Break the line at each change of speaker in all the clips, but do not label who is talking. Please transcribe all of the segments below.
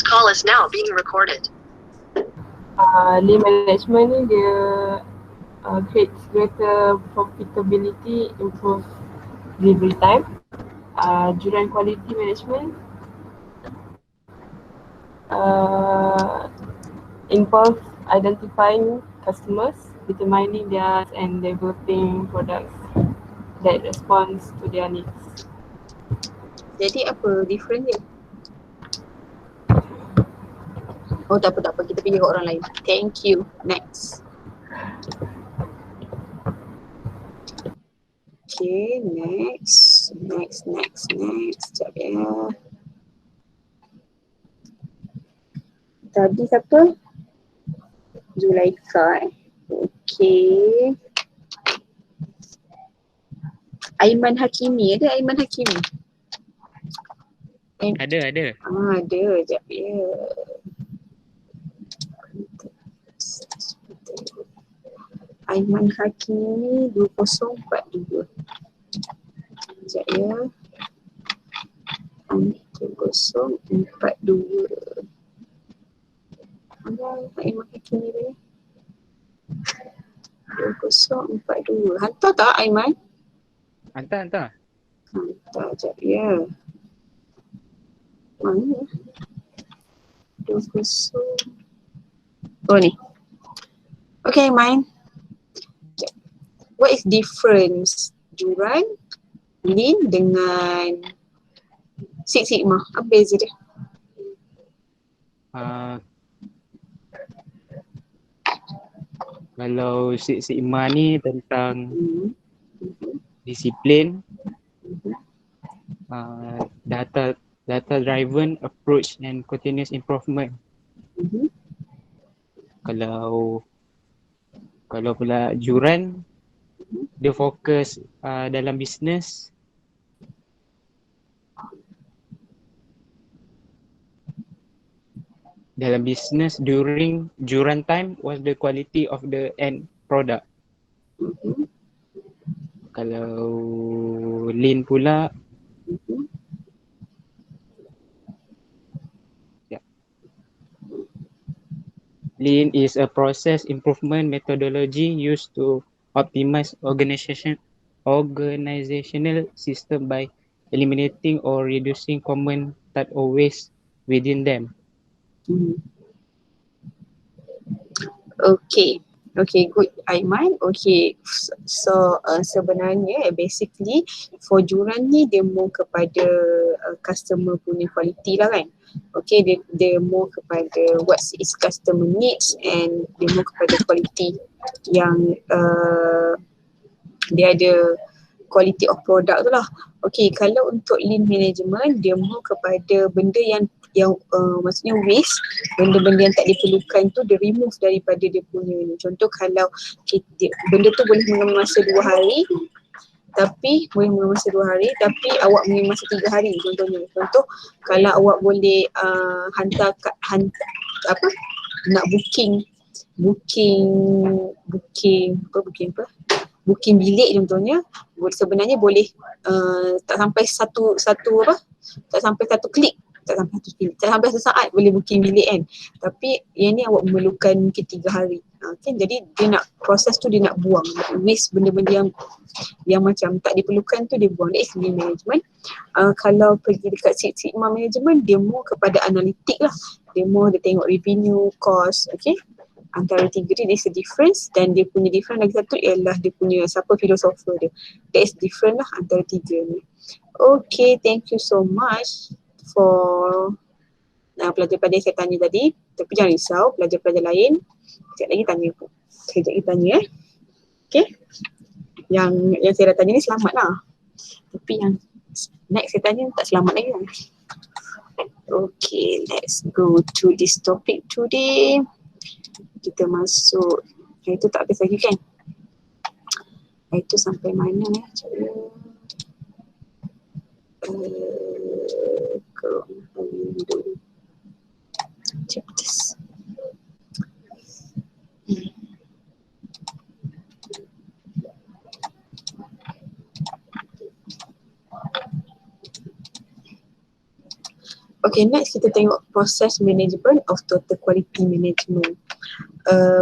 call is now being recorded.
Lean management ni dia creates greater profitability, improve delivery time. During quality management involves identifying customers, determining their and developing products that responds to their needs.
Jadi apa different dia? Oh tak apa, kita pergi ke orang lain. Thank you. Next. Okay, next. Sekejap ya. Tadi siapa? Zulaika. Okay. Aiman Hakimi. Ada Aiman Hakimi?
Ada.
Ada. Sekejap ya. Aiman Hakimi 2042. Sekejap ya. 2042. Mana Aiman Hakimi ni? 2042. Hantar tak Aiman?
Hantar.
Hantar sekejap ya. Mana? 20. Oh ni. Okay Aiman. What is difference Juran, Lean dengan Six Sigma? Apa beza dia?
Kalau Six Sigma ni tentang disiplin, data driven approach and continuous improvement. Kalau pula Juran, dia fokus dalam bisnes. Dalam business during Juran time, what's the quality of the end product? Kalau Lean pula, Lean is a process improvement methodology used to optimize organizational system by eliminating or reducing common type of waste within them.
Okay, good Aiman. Okay, so sebenarnya basically for Juran ni dia more kepada customer punya quality lah kan. Okay, dia more kepada what is customer needs and dia more kepada quality yang dia ada quality of product tu lah. Okay, kalau untuk Lean management dia more kepada benda yang maksudnya waste, benda-benda yang tak diperlukan tu dia remove daripada dia punya ni. Contoh kalau benda tu boleh mengambil masa 2 hari tapi awak mengambil masa 3 hari contohnya. Contoh kalau awak boleh hantar nak booking bilik contohnya, sebenarnya boleh tak sampai satu klik, tak sampai satu saat boleh booking bilik kan. Tapi yang ni awak memerlukan mungkin 3 hari. Okay, jadi dia nak proses tu dia nak buang, waste benda-benda yang macam tak diperlukan tu dia buang. That is Lean management. Kalau pergi dekat Six Sigma management dia more kepada analitik lah. Dia tengok revenue, cost, okay. Antara tiga ni there's a difference, dan dia punya difference lagi satu ialah dia punya siapa filosofer dia. That is different lah antara tiga ni. Okay, thank you so much for pelajar-pelajar yang saya tanya tadi. Tapi jangan risau, pelajar-pelajar lain sekejap lagi tanya. Okay, yang saya dah tanya ni selamat lah. Tapi yang next saya tanya tak selamat lagi kan. Okay, let's go to this topic today. Kita masuk, itu tak habis lagi kan? Itu sampai mana chapters. Okay, next kita tengok process management of total quality management.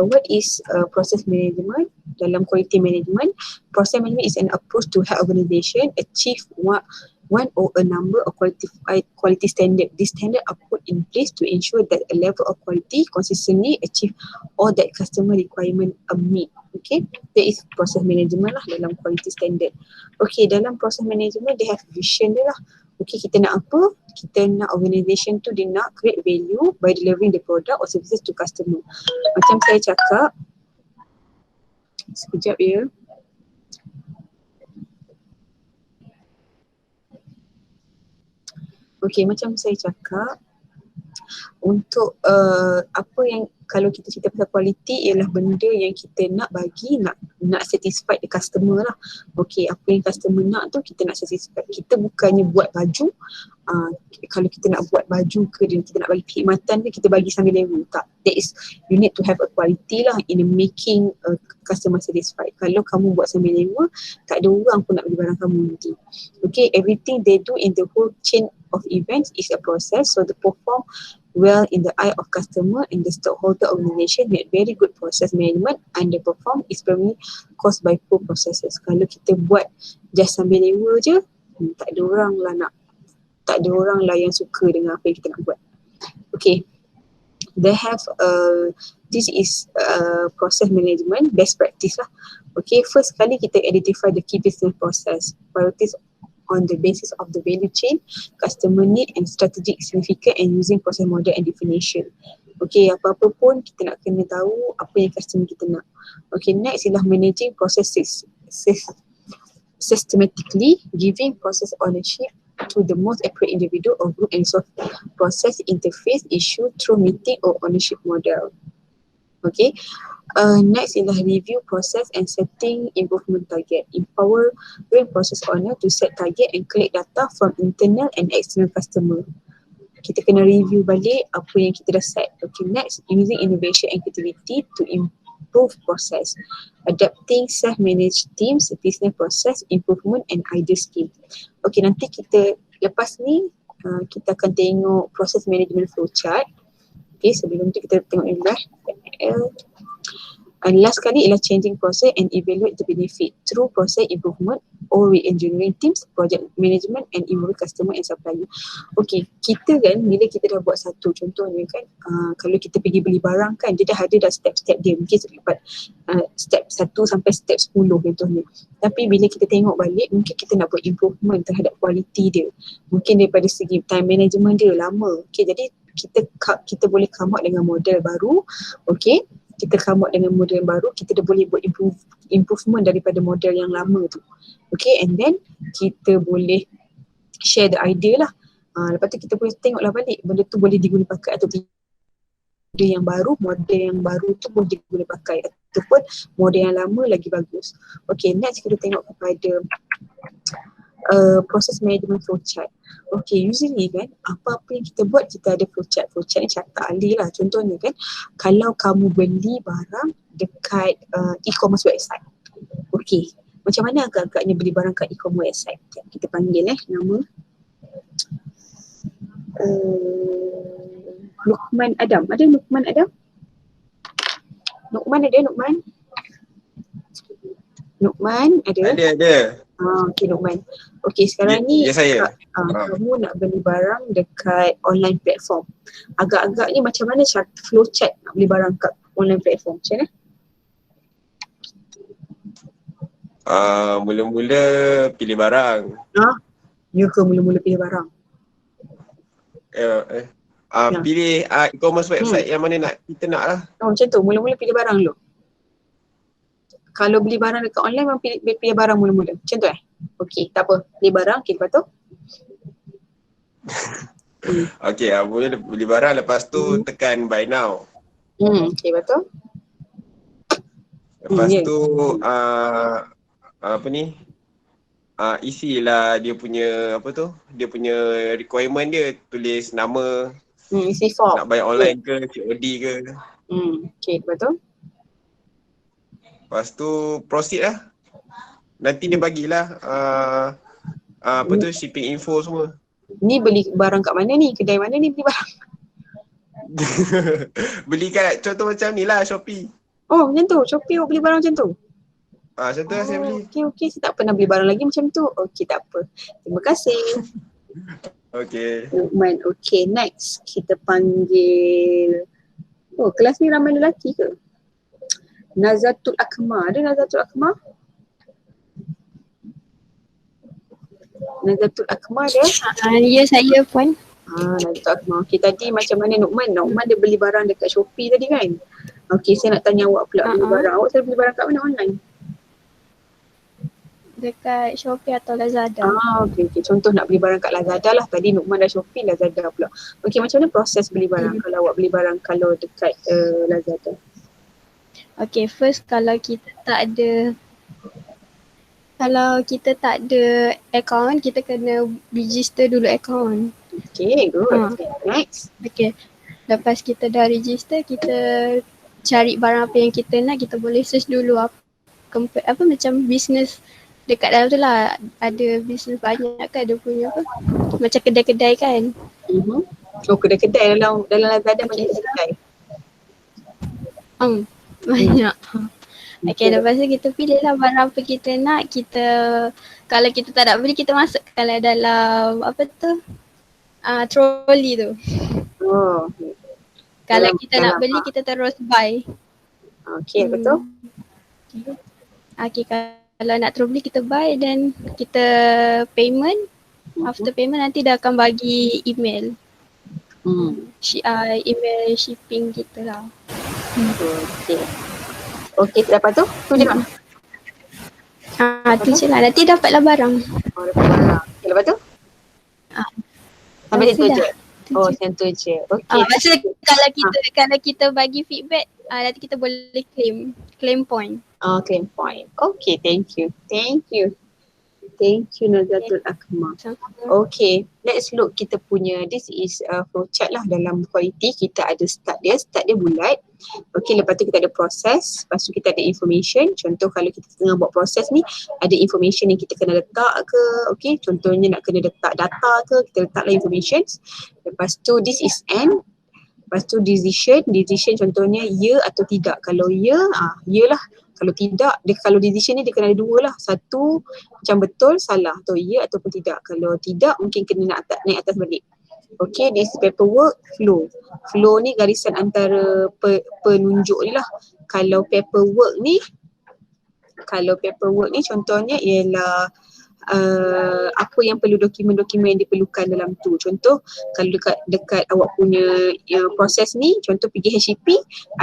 What is process management? Dalam quality management, process management is an approach to help organization achieve one or a number of quality standard. These standards are put in place to ensure that a level of quality consistently achieve all that customer requirement are meet. Okay, that is process management lah dalam quality standard. Okay, dalam process management they have vision dia lah. Okay, kita nak apa? Kita nak organisation tu dia nak create value by delivering the product or services to customer. Macam saya cakap, sekejap ya. Okay, macam saya cakap, untuk apa yang kalau kita cerita pasal quality ialah benda yang kita nak bagi, nak satisfy the customer lah. Okay, apa yang customer nak tu kita nak satisfy. Kita bukannya buat baju, kalau kita nak buat baju ke dan kita nak bagi perkhidmatan ke kita bagi sambil lewa. Tak, that is, you need to have a quality lah in making customer satisfied. Kalau kamu buat sambil lewa, tak ada orang pun nak beli barang kamu nanti. Okay, everything they do in the whole chain of events is a process, so they perform well in the eye of customer and the stakeholder organization with very good process management. Underperform is primarily caused by poor processes. Kalau kita buat just sambil lewa je, tak ada orang lah yang suka dengan apa yang kita nak buat. Okay, they have this is process management best practice lah. Okay, first kali kita identify the key business process, priorities on the basis of the value chain, customer need and strategic significant, and using process model and definition. Okay, apa-apa pun kita nak kena tahu apa yang customer kita nak. Okay, next ialah managing processes systematically, giving process ownership to the most appropriate individual or group and solve process interface issue through meeting or ownership model. Okay, next ialah review process and setting improvement target. Empowering process owner to set target and collect data from internal and external customer. Kita kena review balik apa yang kita dah set. Okay, next, using innovation and creativity to improve process. Adapting self-managed teams, business process improvement and idea scheme. Okay, nanti kita lepas ni kita akan tengok process management flowchart. Okay, sebelum tu kita tengok ni lah. And last kali ialah changing process and evaluate the benefit through process improvement or re-engineering teams, project management and improve customer and supplier. Okay, kita kan bila kita dah buat satu, contohnya kan kalau kita pergi beli barang kan dia dah ada step-step dia, mungkin dapat step 1 sampai step 10 contohnya. Tapi bila kita tengok balik mungkin kita nak buat improvement terhadap quality dia, mungkin daripada segi time management dia lama. Okay, jadi kita boleh come out dengan model baru. Okay, kita come out dengan model yang baru, kita dah boleh buat improvement daripada model yang lama tu. Okay, and then kita boleh share the idea lah. Lepas tu kita boleh tengoklah balik benda tu boleh diguna pakai atau tidak. Model yang baru tu boleh diguna pakai ataupun model yang lama lagi bagus. Okay, next kita tengok kepada process management flowchart. Okay, usually kan apa-apa yang kita buat kita ada flowchart. Flowchart ni carta ahli lah. Contohnya kan kalau kamu beli barang dekat e-commerce website. Okay, macam mana agak-agaknya beli barang kat e-commerce website? Kita panggil nama Luqman Adam. Ada Luqman Adam? Luqman ada Luqman? Luqman ada?
Ada.
Okay Luqman. Okay, sekarang ni
saya.
Kamu nak beli barang dekat online platform. Agak-agak ni macam mana flow chart nak beli barang kat online platform? Macam mana?
Mula-mula pilih barang.
Ya ke mula-mula pilih barang?
Pilih e-commerce website yang mana kita nak lah.
Macam tu, mula-mula pilih barang dulu. Kalau beli barang dekat online memang pilih barang mula-mula. Macam tu Okay, tak apa. Beli barang, okay, lepas tu?
Okay, mula beli barang, lepas tu tekan buy now.
Okay, lepas tu?
Lepas tu isilah dia punya dia punya requirement dia, tulis nama,
isi form.
nak buy online ke, COD ke.
Okay, lepas tu?
Lepas tu proceed lah. Nanti dia bagilah shipping info semua.
Ni beli barang kat mana ni? Kedai mana ni beli barang?
Beli kat contoh macam ni lah Shopee.
Oh macam tu, Shopee beli barang macam tu?
Macam tu lah saya beli.
Okey, saya tak pernah beli barang lagi macam tu. Okey, tak apa. Terima kasih.
Okay.
Lukman. Okey, next kita panggil. Oh, kelas ni ramai lelaki ke? Nazatul Akmal. Ada Nazatul Akmal? Nazatul Akmal dia?
Ya, saya Puan.
Nazatul Akmal. Okey, tadi macam mana Nukman? Nukman dia beli barang dekat Shopee tadi kan? Okey, saya nak tanya awak pula beli barang. Awak selalu beli barang kat mana online?
Dekat Shopee atau Lazada.
Okey. Contoh nak beli barang kat Lazada lah. Tadi Nukman dah Shopee, Lazada pula. Okey, macam mana proses beli barang kalau awak beli barang kalau dekat Lazada?
Okay, first kalau kita tak ada account, kita kena register dulu account.
Okay, good. Next.
Okay, lepas kita dah register, kita cari barang apa yang kita nak, kita boleh search dulu apa macam business dekat dalam tu lah. Ada business banyak kan, dia punya apa, macam kedai-kedai kan.
Oh, kedai-kedai dalam Lazada macam kedai.
Banyak. Okay, lepas tu kita pilih lah barang apa kita nak. Kalau kita tak nak beli, kita masukkan dalam apa tu, trolley tu. Kalau kita nak beli, kita terus buy.
Okay, betul.
Okay, kalau nak terus beli, kita buy dan kita payment. After payment nanti dah akan bagi email. Email shipping kita lah.
Okay, lepas tu? Tu je lah.
Tu je lah. Nanti dapatlah barang.
Oh, dapat barang. Okay, lepas tu? Sampai situ je? Oh, macam tu je. Okay.
Maksudnya kalau kita bagi feedback, nanti kita boleh claim point.
Claim point. Okay, thank you. Thank you Nazatul Akmal. Okay, let's look kita punya, this is flow chart lah dalam quality. Kita ada start dia bulat. Okay, lepas tu kita ada proses, lepas tu kita ada information. Contoh kalau kita tengah buat proses ni, ada information yang kita kena letak ke, okay, contohnya nak kena letak data ke, kita letaklah information. Lepas tu this is end. Lepas tu decision contohnya ya atau tidak. Kalau ya, ya lah. Kalau tidak, kalau decision ni dia kena ada dua lah. Satu macam betul, salah atau ya ataupun tidak. Kalau tidak mungkin kena naik atas balik. Okay, this paperwork, flow. Flow ni garisan antara penunjuk ni lah. Kalau paperwork ni contohnya ialah apa yang perlu dokumen-dokumen yang diperlukan dalam tu. Contoh kalau dekat awak punya proses ni, contoh pergi HCP,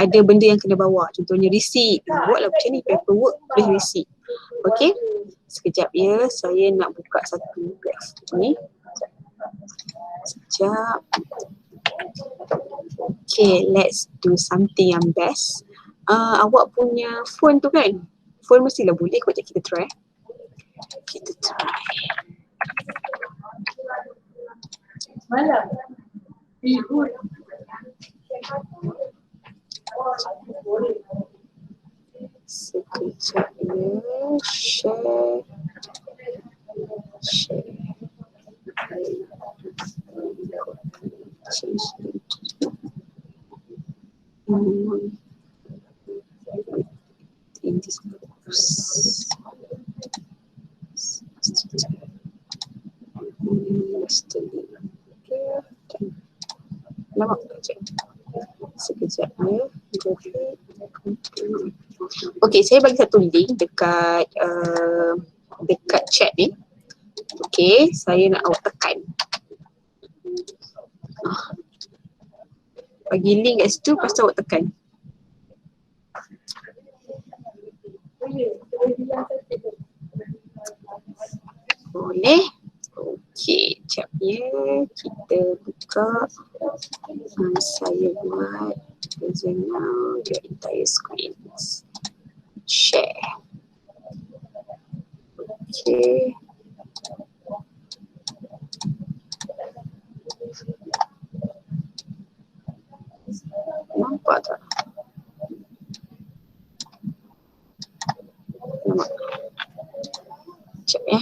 ada benda yang kena bawa, contohnya receipt. Buatlah macam ni, paperwork plus receipt. Okay, sekejap ya, saya nak buka satu graph ni. Sekejap. Okay, let's do something yang best. Awak punya phone tu kan, phone mestilah boleh kot, kita try. Kita try. Malam. Sekejap ya. Share. In this box. Lama je. Sekejapnya. Okay, saya bagi satu link dekat chat ni. Okay, saya nak awak tekan. Bagi link kat situ, lepas tu awak tekan. Boleh. Okey, sekejap ya. Kita buka. Saya buat present now the entire screen. Share. Okey. Nampak tak? Nampak. Sekejap ya.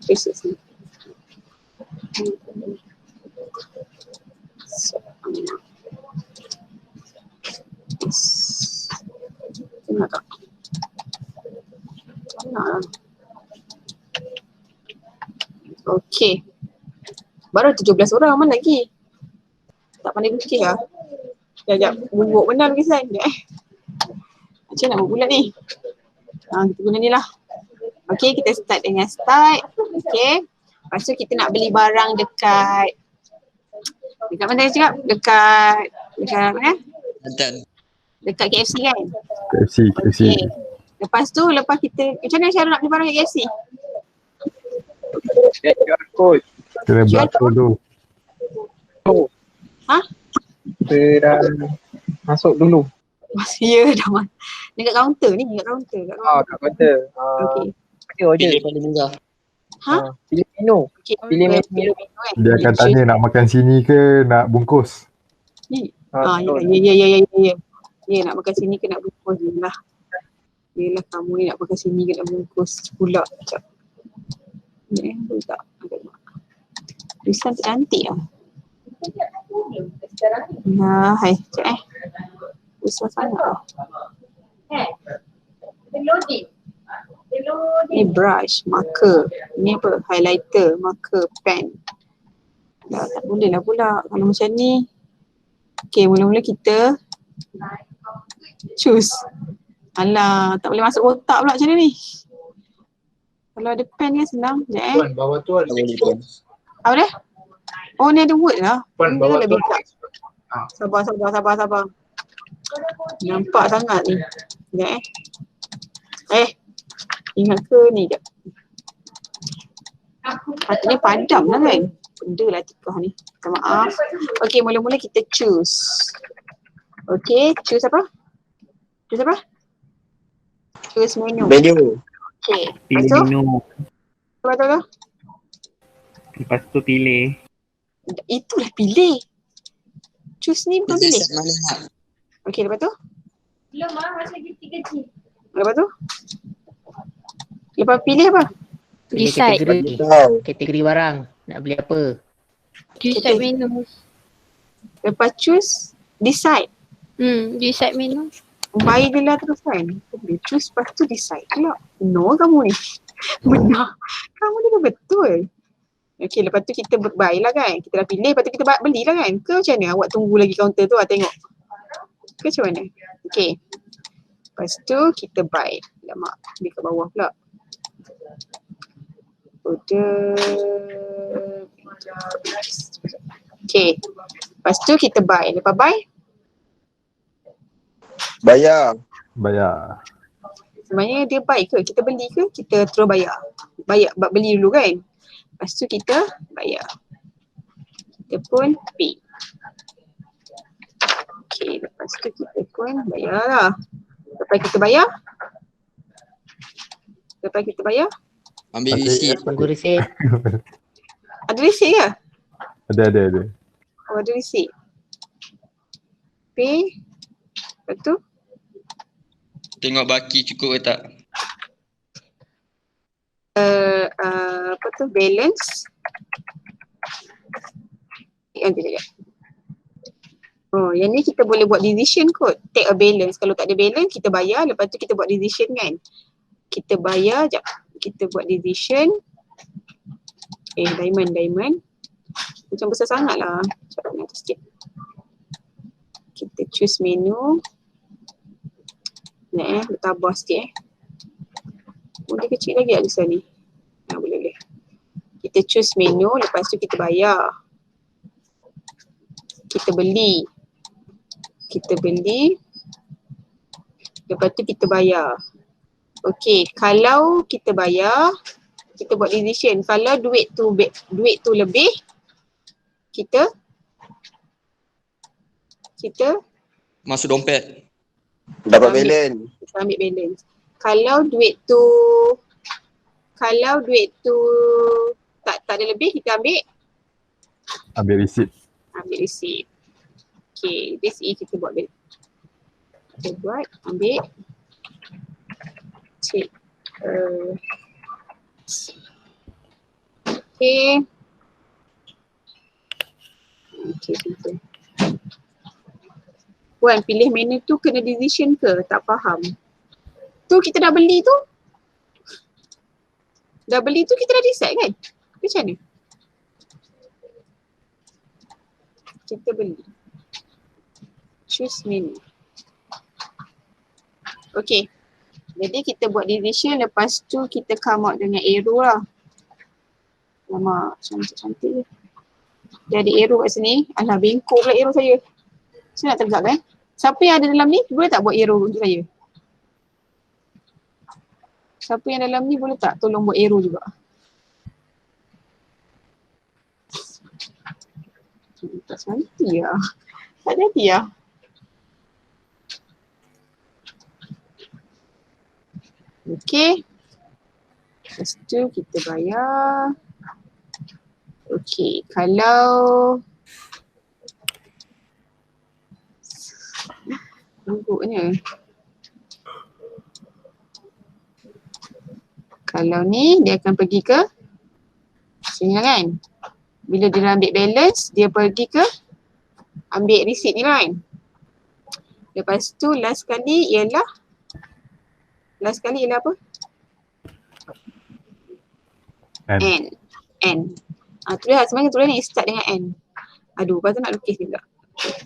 Research ni. Tengok tak? Tengok lah. Okey. Baru 17 orang, mana lagi? Tak pandai fikir lah. Sekejap, bubuk benar lagi San. Macam nak buat bulat ni? Kita guna ni lah. Okey, kita start dengan start. Okey. Lepas tu kita nak beli barang dekat mana saya cakap? Dekat mana? Dekat KFC kan?
KFC.
Okey. Lepas kita, macam mana cara nak beli barang kat KFC?
QR code.
Kena berlaku tu.
Ha?
Kita dah masuk dulu.
Ya dah mas. Dekat kaunter ni, dekat kaunter.
Kat kaunter.
Okey.
Order.
paling murah.
Ha?
Pilih menu.
Okey.
Pilih menu.
kan?
Dia akan tanya nak makan sini ke nak bungkus.
Ya. Ya, nak makan sini ke nak bungkus je lah. Yelah kamu ni nak makan sini ke nak bungkus pula. Sekejap. Ni boleh tak? Tulisan cantik lah. Nah, hai. Sekejap besar sangat lah. Ni brush, marker. Ni apa? Highlighter, marker, pen. Dah tak boleh lah pula kalau macam ni. Okay, mula-mula kita choose. Alah, tak boleh masuk otak pula macam ni. Kalau ada pen kan senang. Sekejap
Tuan, bawah tu ada
Apa dia? Oh, ni ada word lah.
Tuan,
Ni
bawah
lebih
tu.
tak. Sabar. Nampak sangat ni. Sekejap ingat ke ni sekejap. Patutnya padam lah kan. Benda lah tikah ni. Minta maaf. Okay, mula-mula kita choose. Okay, choose apa? Choose menu. Okay, lepas
Pilih
tu?
menu.
Lepas tu?
Lepas tu pilih.
Itulah pilih. Choose ni bukan pilih. Okay, lepas tu? Lepas tu? Lepas pilih apa?
Pilih
Decide.
kategori barang. Nak beli apa?
Decide menu.
Lepas choose, decide.
Decide menu.
Buy je lah terus kan. Dia choose lepas tu decide. Alah, no kamu ni. Benar. Kamu ni dah betul. Okay, lepas tu kita buy lah kan. Kita dah pilih, lepas tu kita beli lah kan. Ke macam mana? Awak tunggu lagi counter tu lah tengok. Ke macam mana? Okay. Lepas tu kita buy. Lama, dia kat bawah pula. Okay. Lepas tu kita buy. Lepas buy,
Bayar.
sebenarnya dia buy ke? Kita beli ke? Kita terus bayar. Beli dulu kan? Lepas tu kita bayar. Kita pun pay. Okay, lepas tu kita pun bayar lah. Lepas kita bayar,
Ambil receipt.
Tunggu resit.
ada receipt ke?
Ada.
Oh, ada receipt. Pay. Lepas tu?
Tengok baki cukup ke tak?
Apa tu? Balance. Sekejap. Oh, yang ni kita boleh buat decision kot. Take a balance. Kalau tak ada balance, kita bayar. Lepas tu kita buat decision kan. Kita bayar, sekejap. Kita buat decision. Diamond. Macam besar sangat lah. Sekejap, nak atas sikit. Kita choose menu. Bertambah sikit Boleh kecil lagi tak tulisan ni? Boleh. Kita choose menu, lepas tu kita bayar. Kita beli. Lepas tu kita bayar. Okay, kalau kita bayar, kita buat decision. Kalau duit tu lebih, kita
Masuk dompet.
Dapat balance.
kita ambil balance. Kalau duit tu tak ada lebih, kita ambil
receipt.
Okay, this is kita buat balance. Kita buat, ambil check. Okay. Okay, betul. Puan, pilih menu tu kena decision ke? Tak faham. Tu kita dah beli tu. Dah beli tu kita dah decide kan? Macam mana? Kita beli. Choose menu. Okay. Jadi kita buat decision, lepas tu kita come out dengan arrow lah. Lama, cantik-cantik je. Dia ada arrow kat sini. Alah, bengkok pula arrow saya. Saya nak tegak kan? Siapa yang ada dalam ni boleh tak buat arrow untuk saya? Siapa yang dalam ni boleh tak tolong buat arrow juga? Tak cantik lah. Tak jadi lah. Okay. Lepas tu kita bayar. Okay, kalau tunggunya. Kalau ni dia akan pergi ke sini lah kan. Bila dia dah ambil balance, dia pergi ke ambil receipt ni lah kan. Lepas tu last sekali ialah apa? N. Tulis lah, sebenarnya tulis ni start dengan N. Aduh, lepas tu nak lukis juga.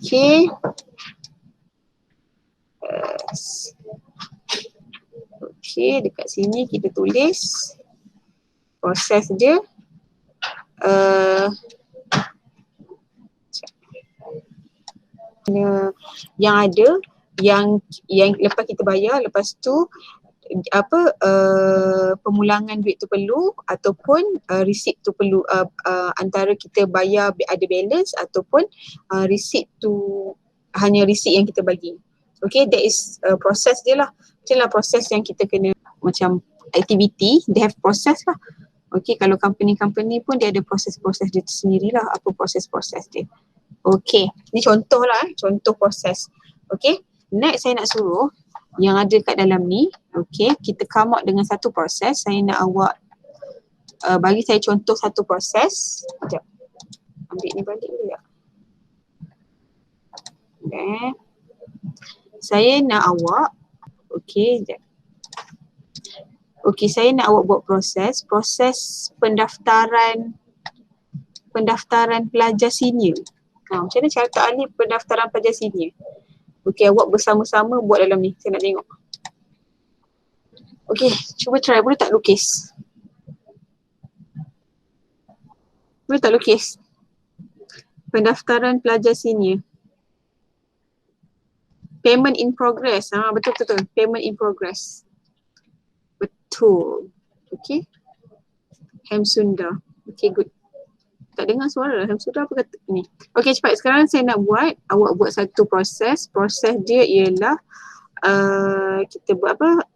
Okay. Okay, dekat sini kita tulis proses dia. Yang ada, yang lepas kita bayar, lepas tu pemulangan duit tu perlu ataupun receipt tu perlu, antara kita bayar ada balance ataupun receipt tu hanya receipt yang kita bagi. Okay, that is proses dia lah. Itulah proses yang kita kena, macam activity, they have process lah. Okay, kalau company-company pun dia ada proses-proses dia sendiri lah, apa proses-proses dia. Okay, ni contoh lah, contoh proses. Okay, next saya nak suruh yang ada kat dalam ni, okay, kita come out dengan satu proses. Saya nak awak bagi saya contoh satu proses. Sekejap, ambil ni balik dulu tak? Okay. Saya nak awak, okay, sekejap. Okay, saya nak awak buat proses pendaftaran pelajar senior. Macam mana cara tak alih pendaftaran pelajar senior? Okay, awak bersama-sama buat dalam ni. Saya nak tengok. Okay, cuba try. Boleh tak lukis? Boleh tak lukis? Pendaftaran pelajar senior. Payment in progress. Betul-betul. Payment in progress. Betul. Okay. Hemsunda. Okay, good. Tak dengar suara. Hemsunda apa kata ni? Okay, cepat. Sekarang saya nak buat, awak buat satu proses. Proses dia ialah kita buat apa?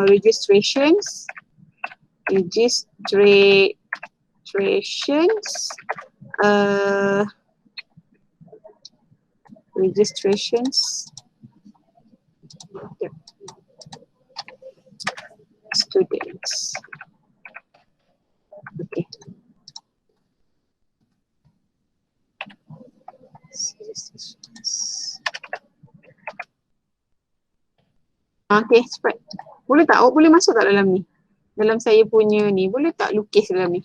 Registrations. Students. Okay. Okay, cepat. Boleh tak? Awak boleh masuk tak dalam ni? Dalam saya punya ni, boleh tak lukis dalam ni?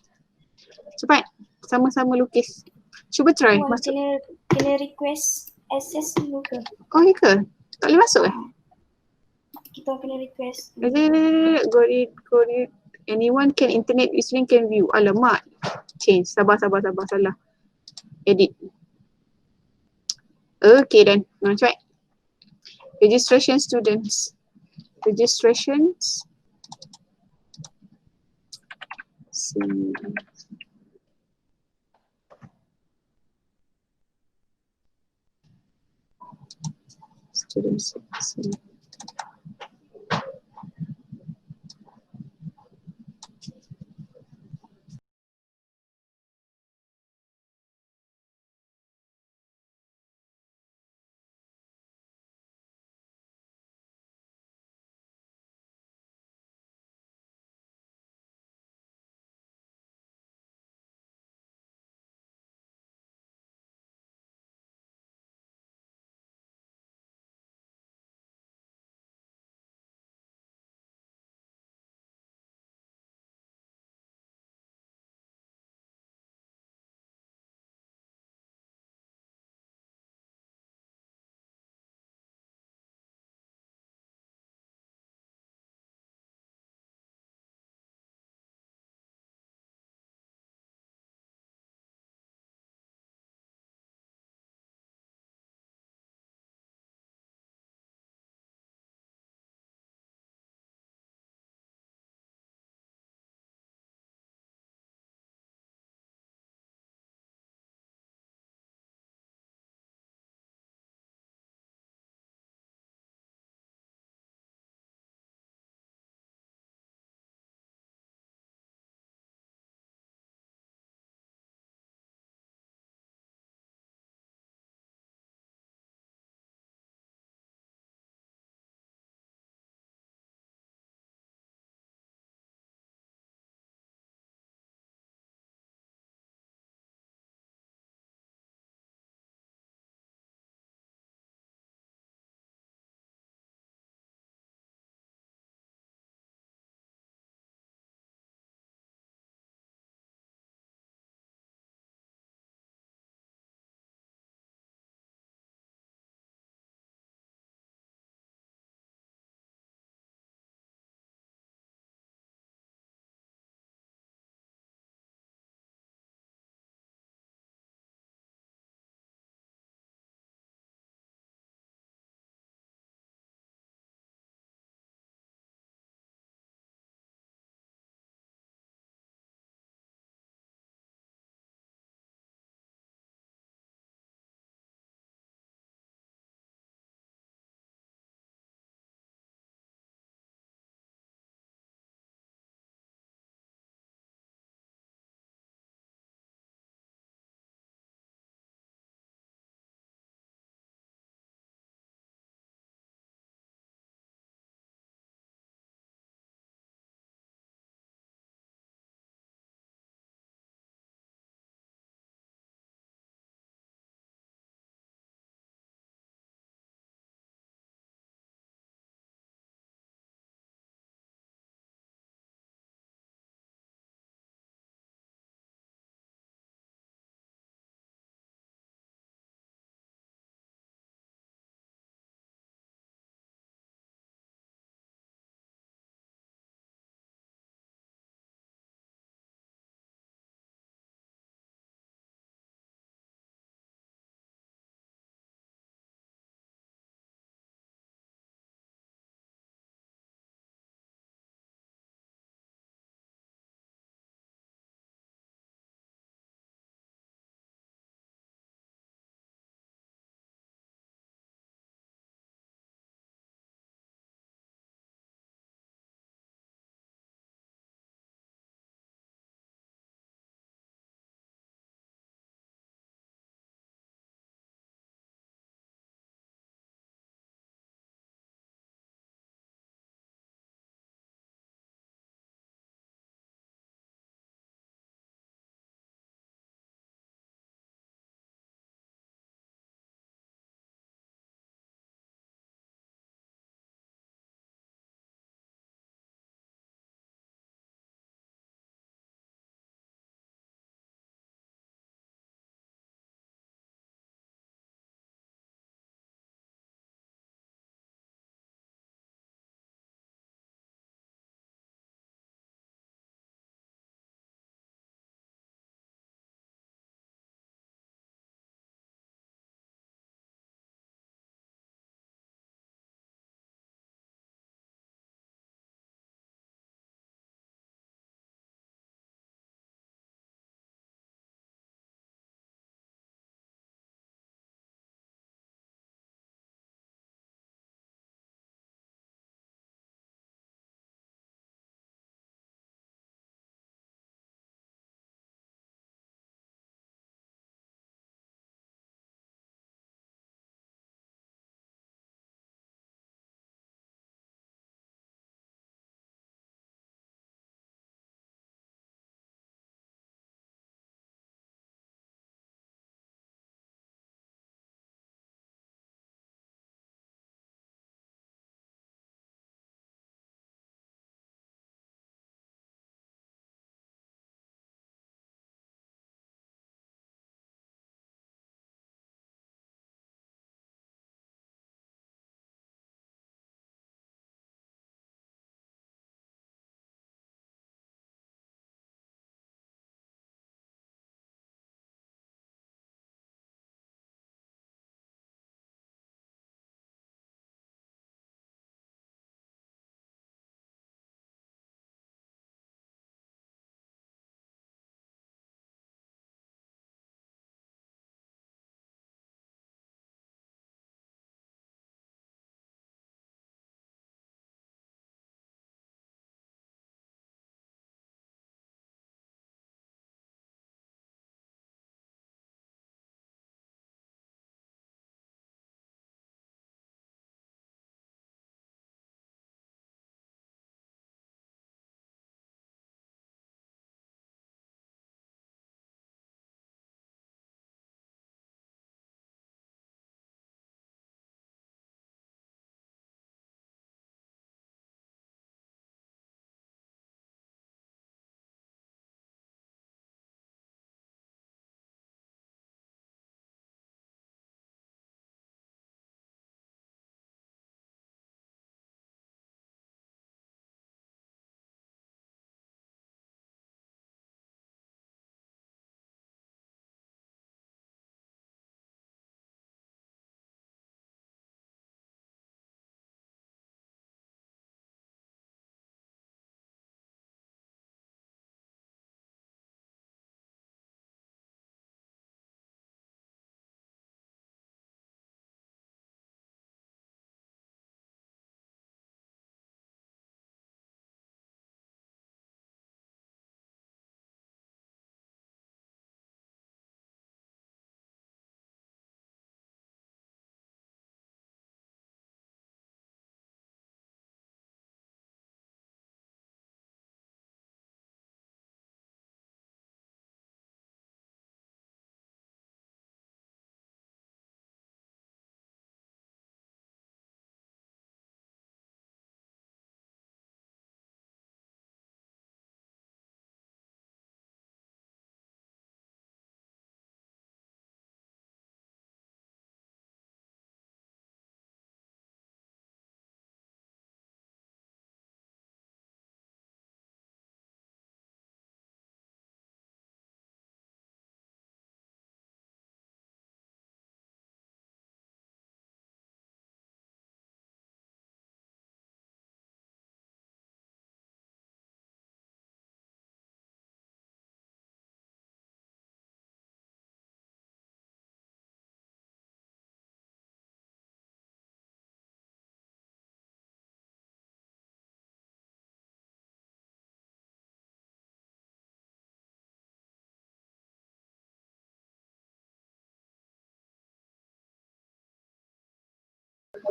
Cepat, sama-sama lukis. Cuba try. Masuk.
Kena request access dulu ke?
Oh, ya ke? Tak boleh masuk eh?
Kita kena request.
Got it. Anyone can internet listening can view. Alamak. Change. Sabar. Salah. Edit. Okay then. Cepat. Registration students. Registrations. Students.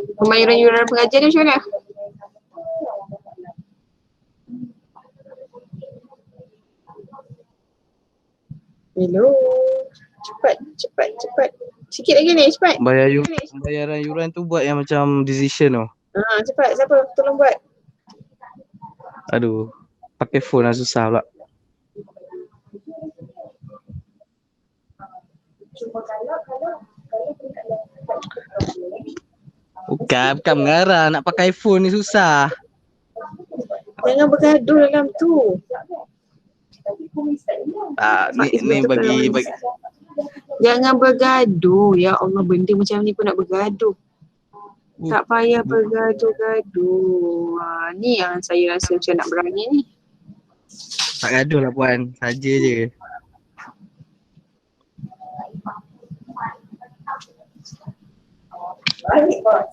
Pembayaran yuran pengajian ni macam mana? Hello. Cepat. Sikit lagi ni, cepat.
Pembayaran yuran tu buat yang macam decision tu.
Cepat. Siapa? Tolong buat.
Aduh, pakai phone lah susah pula. Bukan mengarang, nak pakai phone ni susah.
Jangan bergaduh dalam tu.
Ni bagi
Jangan bergaduh. Ya Allah, benda macam ni pun nak bergaduh. Tak payah bergaduh-gaduh. Ni yang saya rasa macam nak berani ni.
tak gaduh lah puan, saja je.
Baik, bos.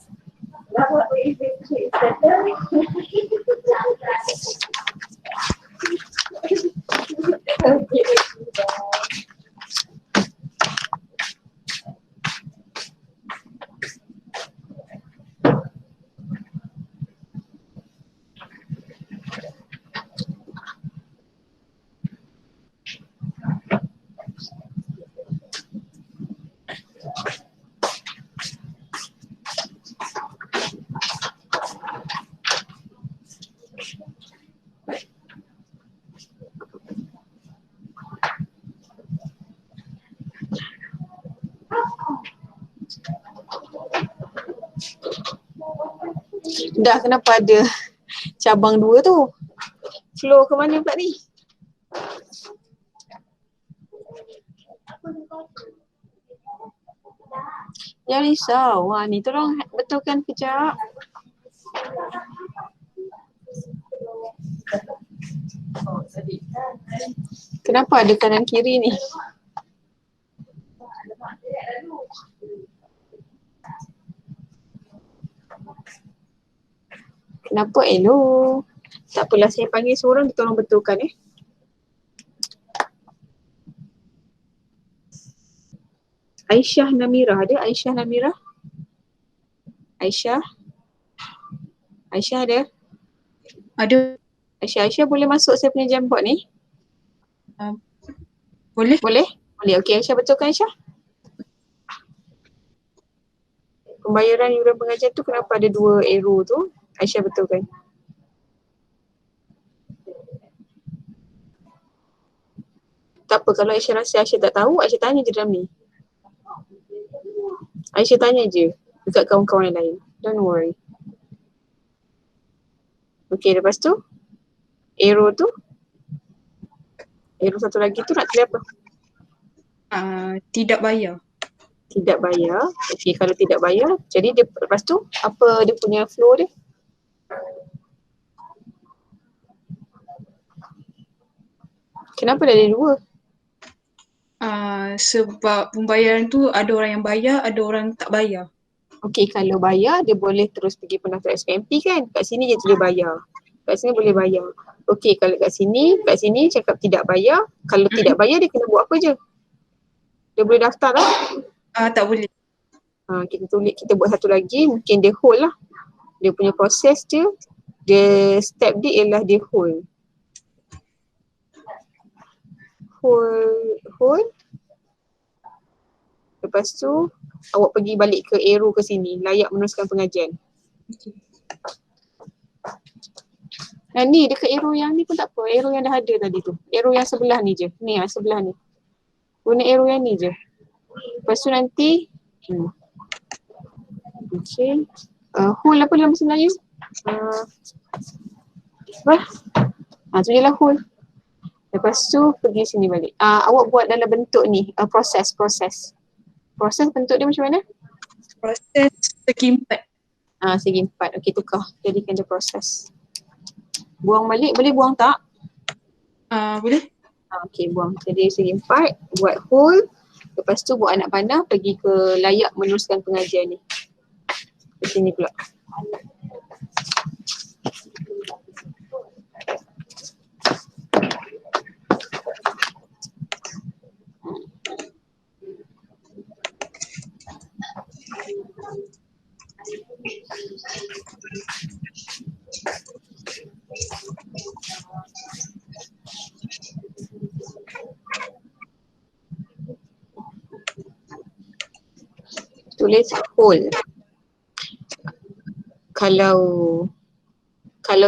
Dah, kenapa ada cabang 2 tu? Flow ke mana pula ni? Jangan risau. Ni tolong betulkan kejap. Kenapa ada kanan kiri ni? Kenapa? Hello. Tak apalah, saya panggil seorang, dia tolong betulkan Aisyah Namira, ada Aisyah Namira? Aisyah ada?
Ada.
Aisyah boleh masuk saya punya Jamboard ni?
Boleh.
Boleh? Okey, Aisyah betulkan Aisyah. Pembayaran yuran pengajian tu kenapa ada 2 arrow tu? Aisyah betulkan. Tak apa, kalau Aisyah rasa Aisyah tak tahu, Aisyah tanya je dalam ni. Aisyah tanya je dekat kawan-kawan yang lain. Don't worry. Okay, lepas tu arrow tu, arrow satu lagi tu nak tulis apa?
Tidak bayar.
Tidak bayar. Okay, kalau tidak bayar, jadi dia lepas tu apa dia punya flow dia? Kenapa dah ada 2?
Sebab pembayaran tu ada orang yang bayar, ada orang tak bayar.
Okey, kalau bayar dia boleh terus pergi pendaftar SPMP kan? Kat sini dia boleh bayar. Kat sini boleh bayar. Okey, kalau kat sini cakap tidak bayar. Kalau tidak bayar dia kena buat apa je? Dia boleh daftar tak?
Tak boleh.
Kita buat satu lagi, mungkin dia hold lah. Dia punya proses dia step dia ialah dia hold. Hold. Lepas tu awak pergi balik ke arrow ke sini, layak meneruskan pengajian. Ni dekat arrow yang ni pun tak apa, arrow yang dah ada tadi tu. Arrow yang sebelah ni je, ni yang sebelah ni. Guna arrow yang ni je. Lepas tu nanti hold apa dalam bahasa Melayu? Tu je lah hold. Lepas tu pergi sini balik. Awak buat dalam bentuk ni, proses. Proses bentuk dia macam mana?
Proses segi 4.
Segi 4. Okey, tukar. Jadikan dia proses. Buang balik, boleh buang tak?
Boleh.
Okey, buang. Jadi segi 4, buat hold. Lepas tu buat anak panah, pergi ke layak meneruskan pengajian ni. Ke sini pula. Tulis whole. Kalau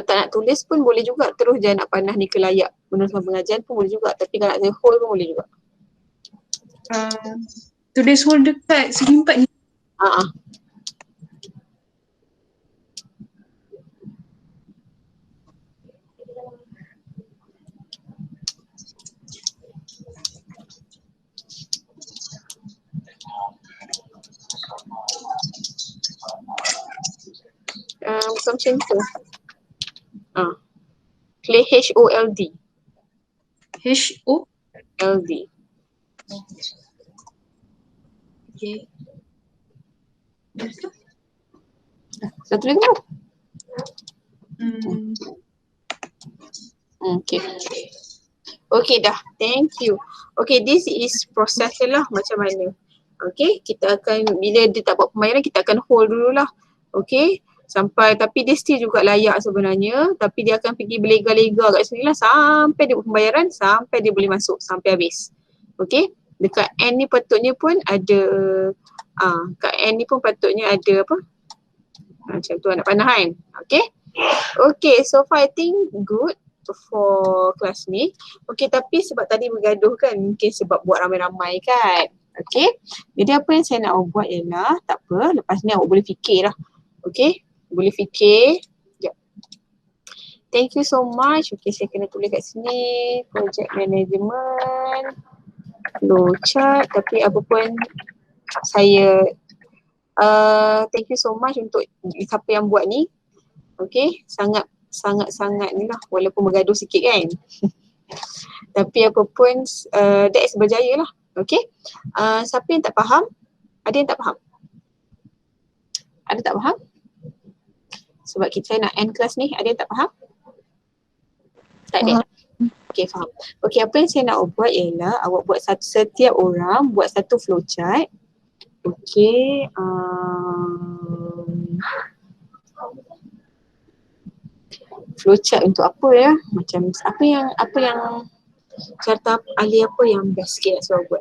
tak nak tulis pun boleh juga, terus je nak panah ni ke layak meneruskan pengajian pun boleh juga, tapi kalau nak tulis whole pun boleh juga.
Tulis whole dekat segi 4 ni.
Bukan macam tu. Play H-O-L-D.
H-O-L-D. Okay.
Dah tulis tu? Okay. Okay dah. Thank you. Okay, this is proses lah macam mana. Okay, kita akan, bila dia tak buat pembayaran, kita akan hold dululah. Okay, sampai, tapi dia still juga layak sebenarnya, tapi dia akan pergi berlega-lega kat sini lah sampai dia buat pembayaran, sampai dia boleh masuk, sampai habis. Okay, dekat end ni patutnya pun ada, kat end ni pun patutnya ada apa? Macam tu anak panah kan? Okay. Okay, so far I think good for kelas ni. Okay, tapi sebab tadi bergaduh kan, mungkin sebab buat ramai-ramai kan. Okay, jadi apa yang saya nak awak buat ialah, tak apa, lepas ni awak boleh fikir lah. Okay, boleh fikir. Sekejap. Thank you so much. Okay, saya kena tulis kat sini, project management, flowchart, tapi apa pun saya thank you so much untuk siapa yang buat ni. Okay, sangat ni lah, walaupun bergaduh sikit kan. Tapi apa pun that is berjaya lah. Okay, siapa yang tak faham? Ada yang tak faham? Ada tak faham? Sebab kita nak end kelas ni, ada yang tak faham? Tak ada? Okay, faham. Okay, apa yang saya nak buat ialah awak buat setiap orang buat satu flowchart. Okay, flowchart untuk apa ya? Macam apa yang carta ahli apa yang best sikit nak suruh buat?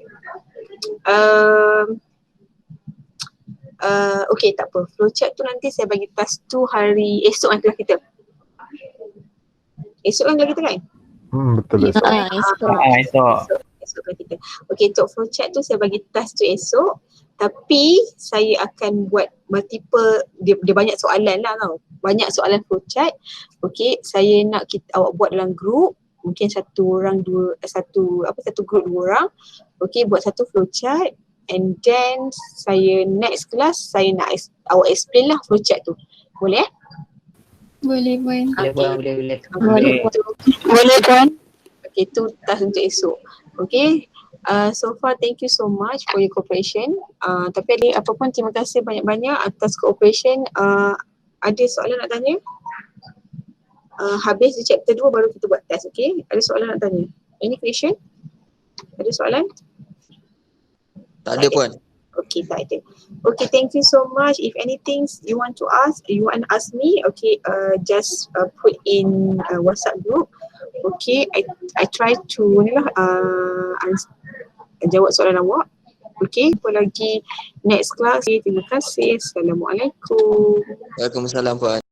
Okay, tak apa. Flowchart tu nanti saya bagi task tu hari esok kan kelas kita. Esok kan kelas kita kan?
Betul.
Esok kelas kita. Okay, untuk flowchart tu saya bagi task tu esok. Tapi saya akan buat multiple, dia banyak soalan lah tau. Banyak soalan flowchart. Okay, saya nak awak buat dalam group. Mungkin satu group 2 orang. Okay, buat satu flowchart. And then saya next class saya nak awak explain lah flowchart tu. Boleh eh?
Boleh.
Boleh kan? Okay, tu task untuk esok. Okay. So far thank you so much for your cooperation. Tapi apa pun terima kasih banyak-banyak atas cooperation. Ada soalan nak tanya? Habis di chapter 2 baru kita buat test, okay? Ada soalan nak tanya? Any question? Ada soalan?
Tak ada pun.
Okay, tak ada. Okay, thank you so much. If anything you want to ask me, okay, just put in WhatsApp group. Okay, I try to jawab soalan awak. Okay, apa lagi next class. Terima kasih. Assalamualaikum.
Waalaikumsalam Puan.